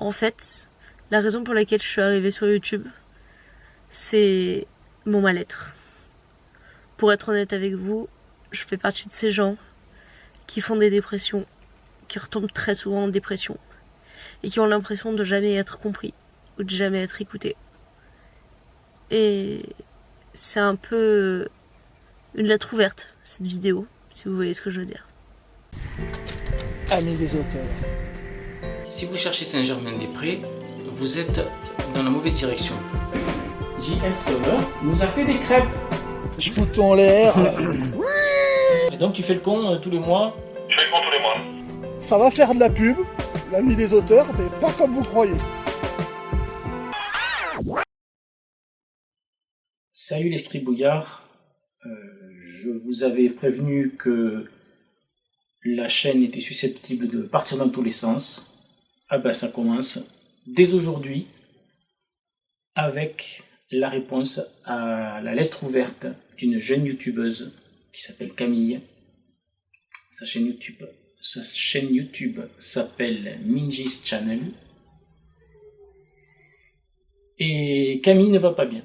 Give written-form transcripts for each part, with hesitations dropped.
En fait, la raison pour laquelle je suis arrivée sur YouTube, c'est mon mal-être. Pour être honnête avec vous, je fais partie de ces gens qui font des dépressions, qui retombent très souvent en dépression, et qui ont l'impression de jamais être compris, ou de jamais être écoutés. Et c'est un peu une lettre ouverte, cette vidéo, si vous voyez ce que je veux dire. Amis des auteurs. Si vous cherchez Saint-Germain-des-Prés, vous êtes dans la mauvaise direction. JL Trevor nous a fait des crêpes. Je fous tout en l'air. Et donc tu fais le con tous les mois. Je fais le compte tous les mois. Ça va faire de la pub, l'ami des auteurs, mais pas comme vous croyez. Salut l'esprit bouillard. Je vous avais prévenu que la chaîne était susceptible de partir dans tous les sens. Ah ben ça commence dès aujourd'hui avec la réponse à la lettre ouverte d'une jeune youtubeuse qui s'appelle Camille. Sa chaîne YouTube s'appelle Minji's Channel. Et Camille ne va pas bien.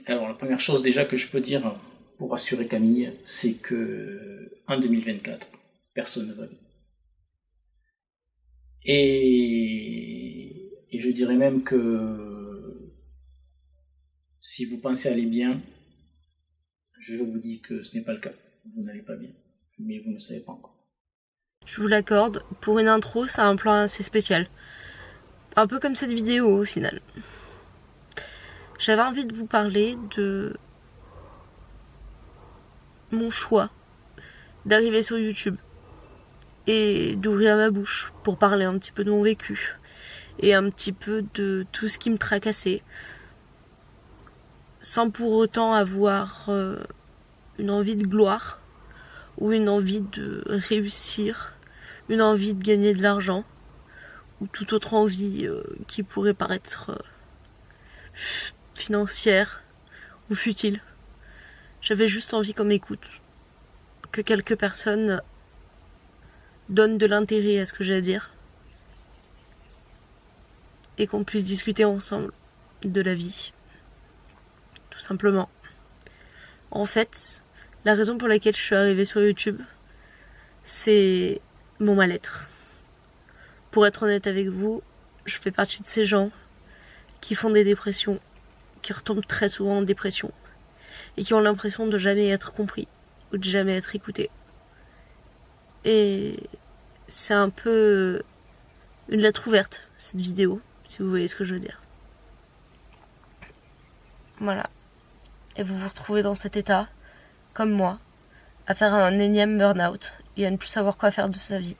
Alors la première chose déjà que je peux dire pour rassurer Camille, c'est que en 2024, personne ne va bien. Et je dirais même que si vous pensez aller bien, je vous dis que ce n'est pas le cas. Vous n'allez pas bien, mais vous ne savez pas encore. Je vous l'accorde, pour une intro, ça a un plan assez spécial. Un peu comme cette vidéo au final. J'avais envie de vous parler de mon choix d'arriver sur YouTube et d'ouvrir ma bouche pour parler un petit peu de mon vécu et un petit peu de tout ce qui me tracassait, sans pour autant avoir une envie de gloire ou une envie de réussir, une envie de gagner de l'argent ou toute autre envie qui pourrait paraître financière ou futile. J'avais juste envie qu'on m'écoute, que quelques personnes donnent de l'intérêt à ce que j'ai à dire et qu'on puisse discuter ensemble de la vie, tout simplement. En fait, la raison pour laquelle je suis arrivée sur YouTube, c'est mon mal-être. Pour être honnête avec vous, je fais partie de ces gens qui font des dépressions, qui retombent très souvent en dépression, et qui ont l'impression de jamais être compris, ou de jamais être écoutés. Et c'est un peu une lettre ouverte, cette vidéo, si vous voyez ce que je veux dire. Voilà. Et vous vous retrouvez dans cet état, comme moi, à faire un énième burn-out, et à ne plus savoir quoi faire de sa vie.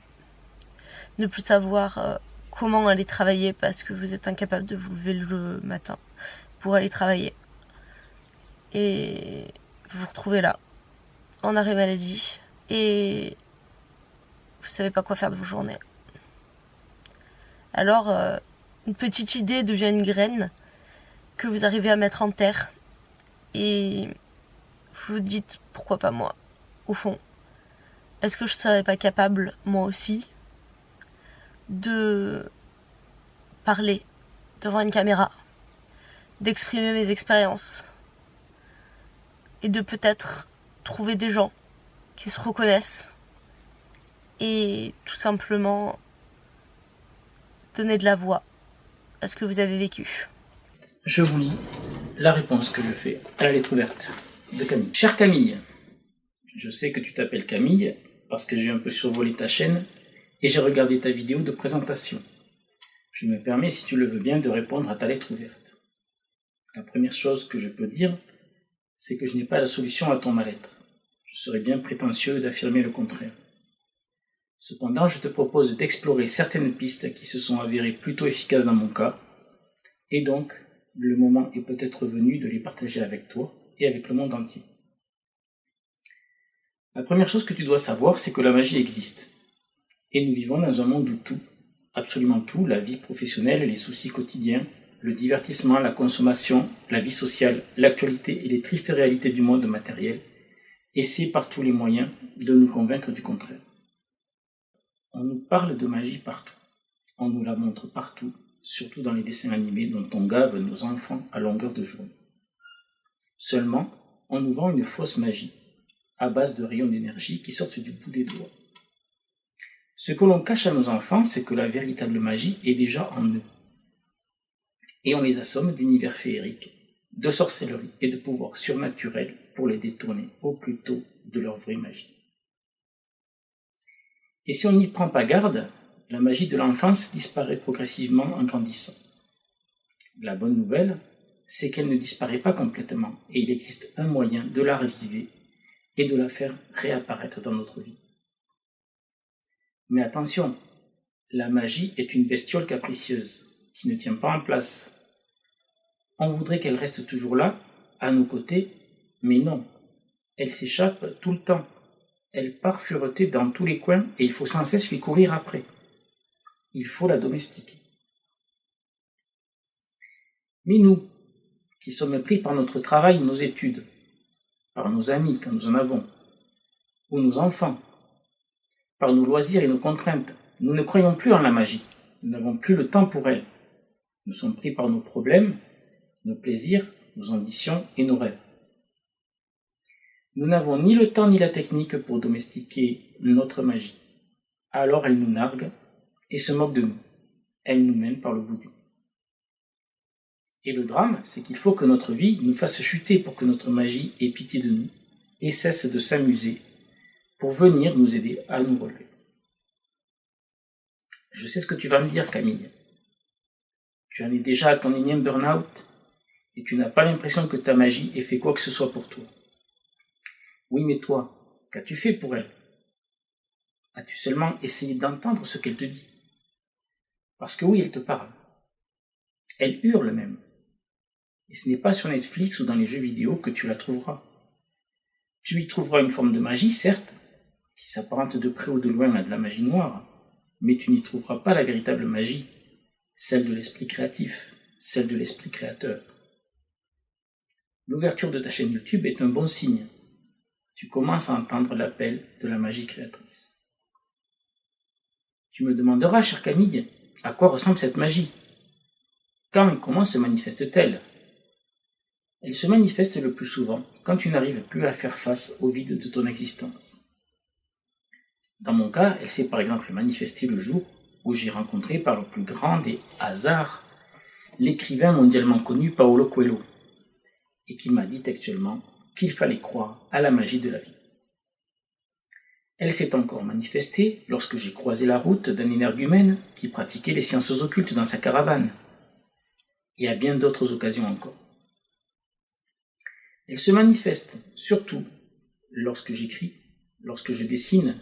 Ne plus savoir comment aller travailler parce que vous êtes incapable de vous lever le matin pour aller travailler. Et vous vous retrouvez là, en arrêt maladie, et vous savez pas quoi faire de vos journées. Alors, une petite idée devient une graine que vous arrivez à mettre en terre, et vous vous dites, pourquoi pas moi, au fond. Est-ce que je serais pas capable, moi aussi, de parler devant une caméra, d'exprimer mes expériences, et de peut-être trouver des gens qui se reconnaissent et tout simplement donner de la voix à ce que vous avez vécu. Je vous lis la réponse que je fais à la lettre ouverte de Camille. Chère Camille, je sais que tu t'appelles Camille parce que j'ai un peu survolé ta chaîne et j'ai regardé ta vidéo de présentation. Je me permets, si tu le veux bien, de répondre à ta lettre ouverte. La première chose que je peux dire, c'est que je n'ai pas la solution à ton mal-être. Je serais bien prétentieux d'affirmer le contraire. Cependant, je te propose d'explorer certaines pistes qui se sont avérées plutôt efficaces dans mon cas, et donc, le moment est peut-être venu de les partager avec toi et avec le monde entier. La première chose que tu dois savoir, c'est que la magie existe. Et nous vivons dans un monde où tout, absolument tout, la vie professionnelle, les soucis quotidiens, le divertissement, la consommation, la vie sociale, l'actualité et les tristes réalités du monde matériel, essaient par tous les moyens de nous convaincre du contraire. On nous parle de magie partout. On nous la montre partout, surtout dans les dessins animés dont on gave nos enfants à longueur de journée. Seulement, on nous vend une fausse magie, à base de rayons d'énergie qui sortent du bout des doigts. Ce que l'on cache à nos enfants, c'est que la véritable magie est déjà en eux. Et on les assomme d'univers féeriques, de sorcellerie et de pouvoirs surnaturels pour les détourner au plus tôt de leur vraie magie. Et si on n'y prend pas garde, la magie de l'enfance disparaît progressivement en grandissant. La bonne nouvelle, c'est qu'elle ne disparaît pas complètement et il existe un moyen de la raviver et de la faire réapparaître dans notre vie. Mais attention, la magie est une bestiole capricieuse qui ne tient pas en place. On voudrait qu'elle reste toujours là, à nos côtés, mais non, elle s'échappe tout le temps. Elle part fureter dans tous les coins et il faut sans cesse lui courir après. Il faut la domestiquer. Mais nous, qui sommes pris par notre travail et nos études, par nos amis quand nous en avons, ou nos enfants, par nos loisirs et nos contraintes, nous ne croyons plus en la magie, nous n'avons plus le temps pour elle. Nous sommes pris par nos problèmes, nos plaisirs, nos ambitions et nos rêves. Nous n'avons ni le temps ni la technique pour domestiquer notre magie. Alors elle nous nargue et se moque de nous. Elle nous mène par le bout du nez. Et le drame, c'est qu'il faut que notre vie nous fasse chuter pour que notre magie ait pitié de nous et cesse de s'amuser pour venir nous aider à nous relever. Je sais ce que tu vas me dire, Camille. Tu en es déjà à ton énième burn-out et tu n'as pas l'impression que ta magie ait fait quoi que ce soit pour toi. Oui, mais toi, qu'as-tu fait pour elle? As-tu seulement essayé d'entendre ce qu'elle te dit? Parce que oui, elle te parle. Elle hurle même. Et ce n'est pas sur Netflix ou dans les jeux vidéo que tu la trouveras. Tu y trouveras une forme de magie, certes, qui s'apparente de près ou de loin à de la magie noire, mais tu n'y trouveras pas la véritable magie, celle de l'esprit créatif, celle de l'esprit créateur. L'ouverture de ta chaîne YouTube est un bon signe. Tu commences à entendre l'appel de la magie créatrice. Tu me demanderas, chère Camille, à quoi ressemble cette magie? Quand et comment se manifeste-t-elle? Elle se manifeste le plus souvent quand tu n'arrives plus à faire face au vide de ton existence. Dans mon cas, elle s'est par exemple manifestée le jour où j'ai rencontré par le plus grand des hasards l'écrivain mondialement connu Paulo Coelho, et qui m'a dit textuellement qu'il fallait croire à la magie de la vie. Elle s'est encore manifestée lorsque j'ai croisé la route d'un énergumène qui pratiquait les sciences occultes dans sa caravane, et à bien d'autres occasions encore. Elle se manifeste surtout lorsque j'écris, lorsque je dessine,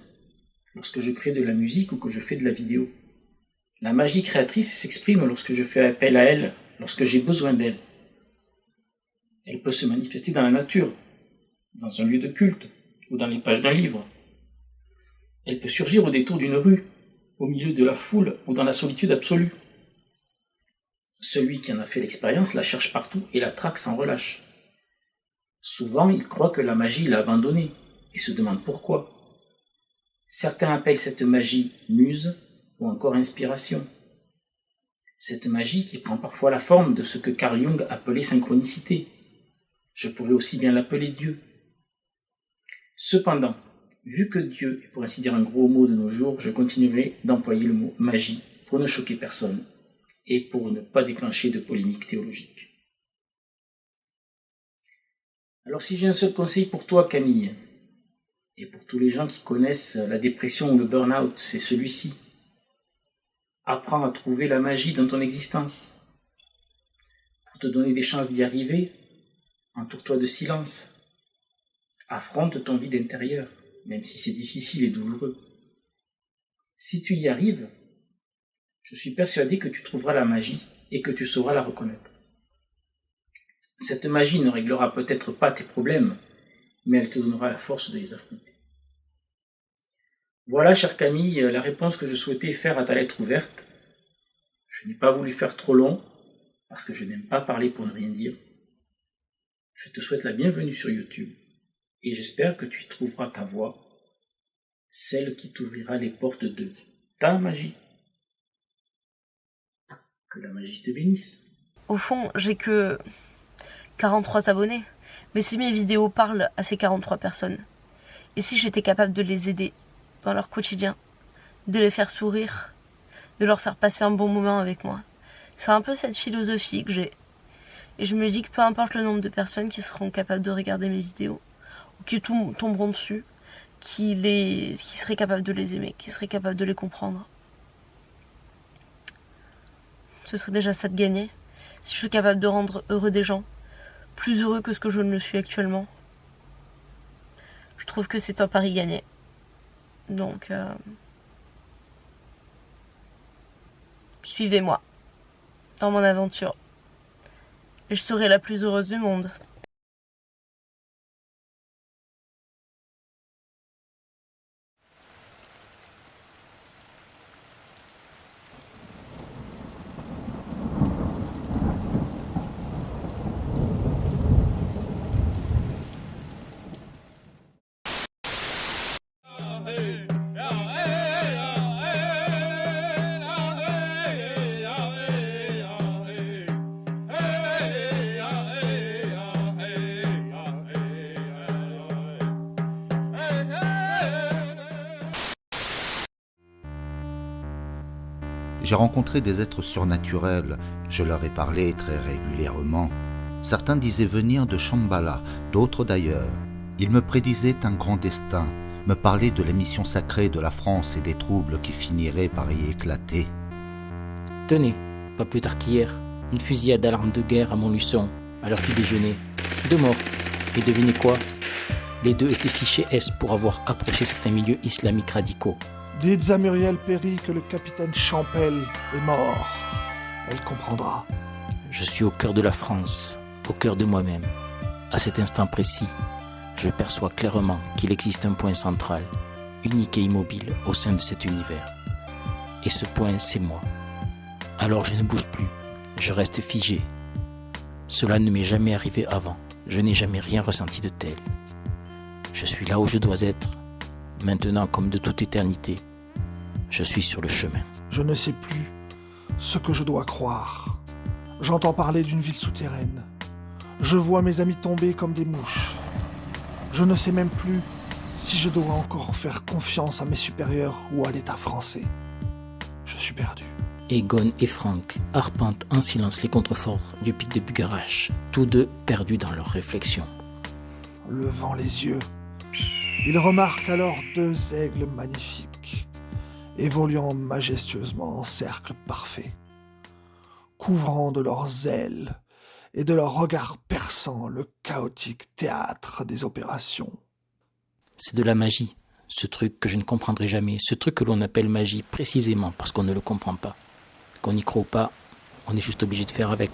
lorsque je crée de la musique ou que je fais de la vidéo. La magie créatrice s'exprime lorsque je fais appel à elle, lorsque j'ai besoin d'elle. Elle peut se manifester dans la nature, dans un lieu de culte ou dans les pages d'un livre. Elle peut surgir au détour d'une rue, au milieu de la foule ou dans la solitude absolue. Celui qui en a fait l'expérience la cherche partout et la traque sans relâche. Souvent, il croit que la magie l'a abandonné et se demande pourquoi. Certains appellent cette magie muse ou encore inspiration. Cette magie qui prend parfois la forme de ce que Carl Jung appelait synchronicité. Je pourrais aussi bien l'appeler Dieu. Cependant, vu que Dieu est pour ainsi dire un gros mot de nos jours, je continuerai d'employer le mot magie pour ne choquer personne et pour ne pas déclencher de polémique théologique. Alors si j'ai un seul conseil pour toi, Camille, et pour tous les gens qui connaissent la dépression ou le burn-out, c'est celui-ci. Apprends à trouver la magie dans ton existence. Pour te donner des chances d'y arriver, entoure-toi de silence. Affronte ton vide intérieur, même si c'est difficile et douloureux. Si tu y arrives, je suis persuadé que tu trouveras la magie et que tu sauras la reconnaître. Cette magie ne réglera peut-être pas tes problèmes, mais elle te donnera la force de les affronter. Voilà, chère Camille, la réponse que je souhaitais faire à ta lettre ouverte. Je n'ai pas voulu faire trop long, parce que je n'aime pas parler pour ne rien dire. Je te souhaite la bienvenue sur YouTube, et j'espère que tu y trouveras ta voix, celle qui t'ouvrira les portes de ta magie. Que la magie te bénisse. Au fond, j'ai que 43 abonnés. Mais si mes vidéos parlent à ces 43 personnes, et si j'étais capable de les aider dans leur quotidien, de les faire sourire, de leur faire passer un bon moment avec moi, c'est un peu cette philosophie que j'ai. Et je me dis que peu importe le nombre de personnes qui seront capables de regarder mes vidéos, ou qui tomberont dessus, qui seraient capables de les aimer, qui seraient capables de les comprendre, ce serait déjà ça de gagner. Si je suis capable de rendre heureux des gens, plus heureux que ce que je ne le suis actuellement, je trouve que c'est un pari gagné. Donc, suivez-moi dans mon aventure. Et je serai la plus heureuse du monde. J'ai rencontré des êtres surnaturels, je leur ai parlé très régulièrement. Certains disaient venir de Shambhala, d'autres d'ailleurs. Ils me prédisaient un grand destin, me parlaient de la mission sacrée de la France et des troubles qui finiraient par y éclater. Tenez, pas plus tard qu'hier, une fusillade d'alarme de guerre à Montluçon, à l'heure du déjeuner. 2 morts. Et devinez quoi? Les 2 étaient fichés S pour avoir approché certains milieux islamiques radicaux. Dites à Muriel Perry que le capitaine Champel est mort. Elle comprendra. Je suis au cœur de la France, au cœur de moi-même. À cet instant précis, je perçois clairement qu'il existe un point central, unique et immobile au sein de cet univers. Et ce point, c'est moi. Alors je ne bouge plus, je reste figé. Cela ne m'est jamais arrivé avant, je n'ai jamais rien ressenti de tel. Je suis là où je dois être, maintenant comme de toute éternité. Je suis sur le chemin. Je ne sais plus ce que je dois croire. J'entends parler d'une ville souterraine. Je vois mes amis tomber comme des mouches. Je ne sais même plus si je dois encore faire confiance à mes supérieurs ou à l'État français. Je suis perdu. Egon et Franck arpentent en silence les contreforts du pic de Bugarache, tous 2 perdus dans leurs réflexions. Levant les yeux, ils remarquent alors 2 aigles magnifiques, évoluant majestueusement en cercle parfait, couvrant de leurs ailes et de leurs regards perçants le chaotique théâtre des opérations. C'est de la magie, ce truc que je ne comprendrai jamais, ce truc que l'on appelle magie précisément parce qu'on ne le comprend pas. Qu'on n'y croit pas, on est juste obligé de faire avec.